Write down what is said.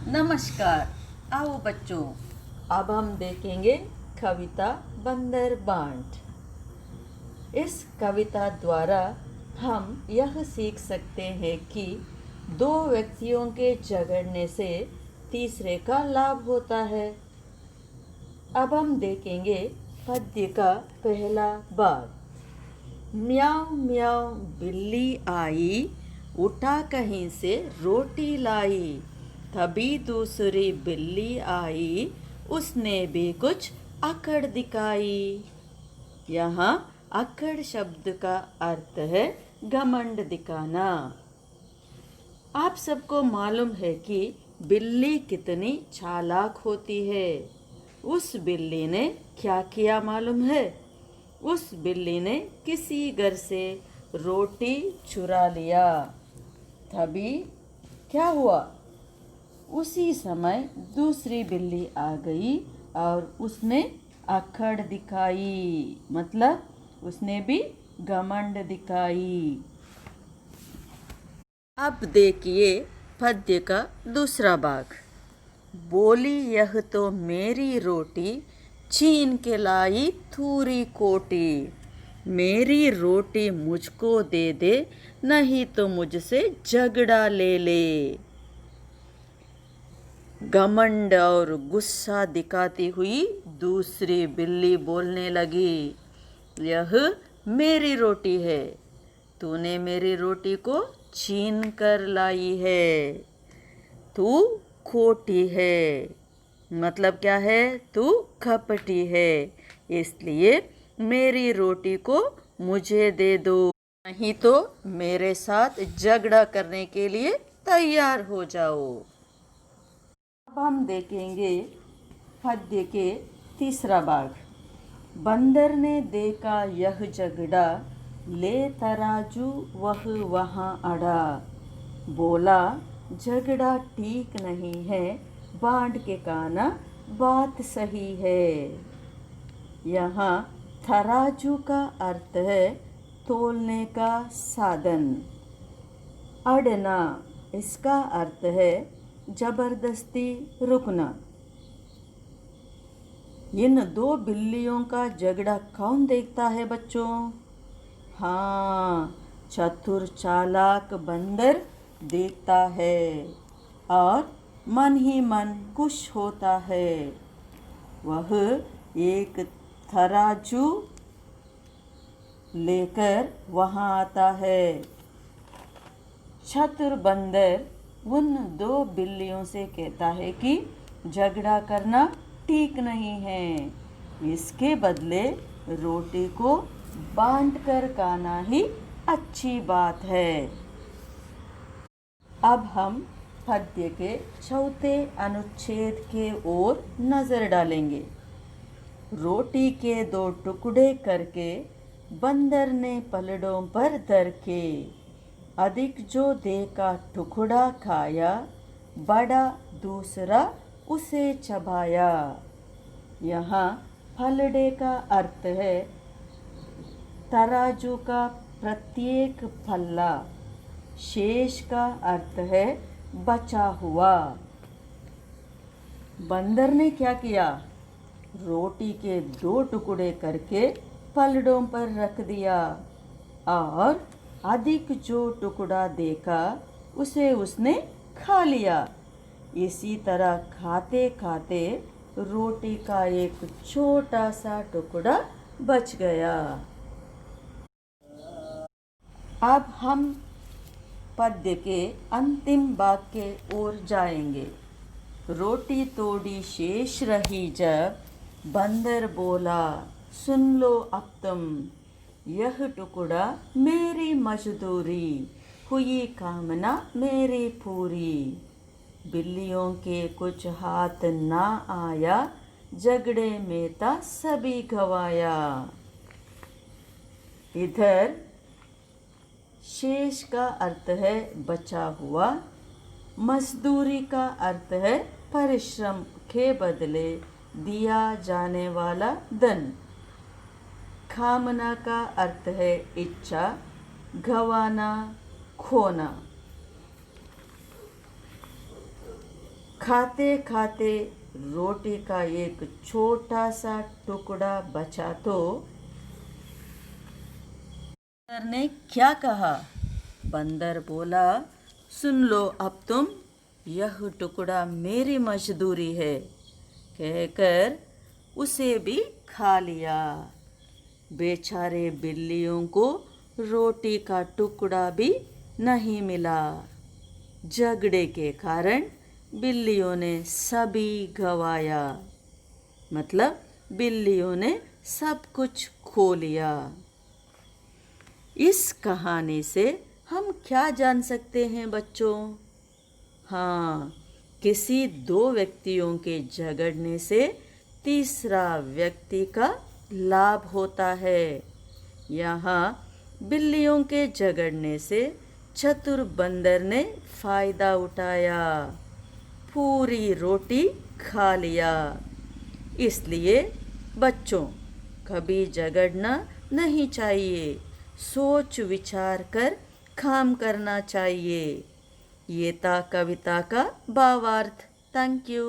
नमस्कार। आओ बच्चों, अब हम देखेंगे कविता बंदर बांट। इस कविता द्वारा हम यह सीख सकते हैं कि दो व्यक्तियों के झगड़ने से तीसरे का लाभ होता है। अब हम देखेंगे पद्य का पहला भाग। म्याऊं म्याऊं बिल्ली आई, उठा कहीं से रोटी लाई। तभी दूसरी बिल्ली आई, उसने भी कुछ अकड़ दिखाई। यहाँ अकड़ शब्द का अर्थ है घमंड दिखाना। आप सबको मालूम है कि बिल्ली कितनी चालाक होती है। उस बिल्ली ने क्या किया मालूम है? उस बिल्ली ने किसी घर से रोटी चुरा लिया। तभी क्या हुआ? उसी समय दूसरी बिल्ली आ गई और उसने अकड़ दिखाई, मतलब उसने भी घमंड दिखाई। अब देखिए पद्य का दूसरा भाग। बोली यह तो मेरी रोटी, छीन के लाई थूरी कोटी। मेरी रोटी मुझको दे दे, नहीं तो मुझसे झगड़ा ले ले। घमंड और गुस्सा दिखाती हुई दूसरी बिल्ली बोलने लगी, यह मेरी रोटी है, तूने मेरी रोटी को छीन कर लाई है, तू खोटी है। मतलब क्या है? तू कपटी है, इसलिए मेरी रोटी को मुझे दे दो, नहीं तो मेरे साथ झगड़ा करने के लिए तैयार हो जाओ। अब हम देखेंगे पद्य के तीसरा भाग। बंदर ने देखा यह झगड़ा, ले तराजू वह वहाँ अड़ा। बोला झगड़ा ठीक नहीं है, बांट के खाना बात सही है। यहाँ तराजू का अर्थ है तोलने का साधन। अड़ना इसका अर्थ है जबरदस्ती रुकना। इन दो बिल्लियों का झगड़ा कौन देखता है बच्चों? हाँ, चतुर चालाक बंदर देखता है और मन ही मन खुश होता है। वह एक तराजू लेकर वहाँ आता है। चतुर बंदर उन दो बिल्लियों से कहता है कि झगड़ा करना ठीक नहीं है, इसके बदले रोटी को बांट कर खाना ही अच्छी बात है। अब हम पद्य के चौथे अनुच्छेद के ओर नजर डालेंगे। रोटी के दो टुकड़े करके बंदर ने पलड़ों पर धर के, अधिक जो देखा टुकड़ा खाया, बड़ा दूसरा उसे चबाया। यहाँ फलड़े का अर्थ है तराजू का प्रत्येक पल्ला। शेष का अर्थ है बचा हुआ। बंदर ने क्या किया? रोटी के दो टुकड़े करके पलड़ों पर रख दिया और अधिक जो टुकड़ा देखा उसे उसने खा लिया। इसी तरह खाते खाते रोटी का एक छोटा सा टुकड़ा बच गया। अब हम पद्य के अंतिम भाग के ओर जाएंगे। रोटी तोड़ी शेष रही जब, बंदर बोला सुन लो अब तुम, यह टुकड़ा मेरी मजदूरी, हुई कामना मेरी पूरी। बिल्लियों के कुछ हाथ ना आया, झगड़े में था सभी गवाया। इधर शेष का अर्थ है बचा हुआ, मजदूरी का अर्थ है परिश्रम के बदले दिया जाने वाला धन। कामना का अर्थ है इच्छा, गवाना खोना। खाते खाते रोटी का एक छोटा सा टुकड़ा बचा तो बंदर ने क्या कहा? बंदर बोला, सुन लो अब तुम, यह टुकड़ा मेरी मजदूरी है, कहकर उसे भी खा लिया। बेचारे बिल्लियों को रोटी का टुकड़ा भी नहीं मिला। झगड़े के कारण बिल्लियों ने सभी गंवाया, मतलब बिल्लियों ने सब कुछ खो लिया। इस कहानी से हम क्या जान सकते हैं बच्चों? हाँ, किसी दो व्यक्तियों के झगड़ने से तीसरा व्यक्ति का लाभ होता है। यहाँ बिल्लियों के झगड़ने से चतुर बंदर ने फायदा उठाया, पूरी रोटी खा लिया। इसलिए बच्चों, कभी झगड़ना नहीं चाहिए, सोच विचार कर काम करना चाहिए। ये था कविता का भावार्थ। Thank you.